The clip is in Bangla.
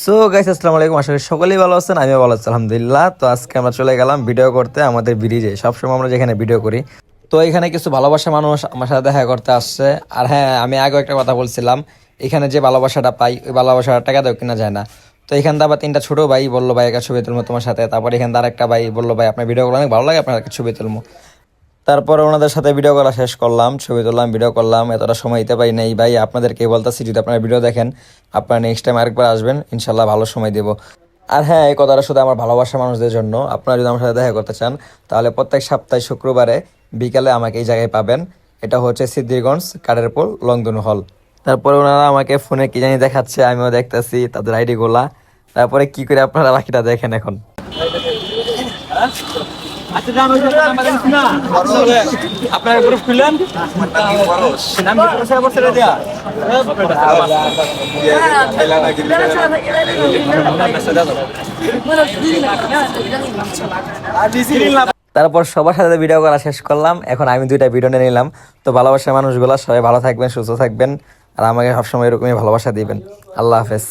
সো গাইস আসসালামু আলাইকুম, আশা করি সকলেই ভালো আছেন। আমিও ভালো আছি আলহামদুলিল্লাহ। তো আজকে আমরা চলে গেলাম ভিডিও করতে আমাদের ব্রিজে। সবসময় আমরা যেখানে ভিডিও করি, তো এখানে কিছু ভালোবাসা মানুষ আমার সাথে দেখা করতে আসছে। আর হ্যাঁ, আমি আগেও একটা কথা বলছিলাম, এখানে যে ভালোবাসাটা পাই ওই ভালোবাসার টাকা দেওয়া কিনা যায় না। তো এখান থেকে আবার তিনটা ছোট ভাই বললো ভাই একটা ছবি তুলবো তোমার সাথে। তারপর এখান থেকে আরেকটা ভাই বললো ভাই আপনার ভিডিও করলে অনেক ভালো লাগে, আপনার একটা ছবি তুলবো। তারপরে ওনাদের সাথে ভিডিও করা শেষ করলাম, ছবি তুললাম, ভিডিও করলাম। এতটা সময় দিতে পারি নাই ভাই, আপনাদেরকে বলতেছি যদি আপনারা ভিডিও দেখেন আপনারা নেক্সট টাইম আরেকবার আসবেন, ইনশাল্লাহ ভালো সময় দেবো। আর হ্যাঁ, এই কথাটা শুধু আমার ভালোবাসা মানুষদের জন্য। আপনারা যদি আমার সাথে দেখা করতে চান তাহলে প্রত্যেক সপ্তাহে শুক্রবারে বিকালে আমাকে এই জায়গায় পাবেন। এটা হচ্ছে সিদ্ধিরগঞ্জ কাডেরপুল লংদনু হল। তারপরে ওনারা আমাকে ফোনে কি জানি দেখাচ্ছে, আমিও দেখতেছি তাদের আইডি গুলা। তারপরে কি করে আপনারা বাকিটা দেখেন এখন। আপনার গ্রুপ খুললেন তারপর সবার সাথে ভিডিও করা শেষ করলাম। এখন আমি দুইটা ভিডিও নিয়ে নিলাম। তো ভালোবাসার মানুষগুলো সবাই ভালো থাকবেন, সুস্থ থাকবেন, আর আমাকে সবসময় এরকমই ভালোবাসা দিবেন। আল্লাহ হাফেজ।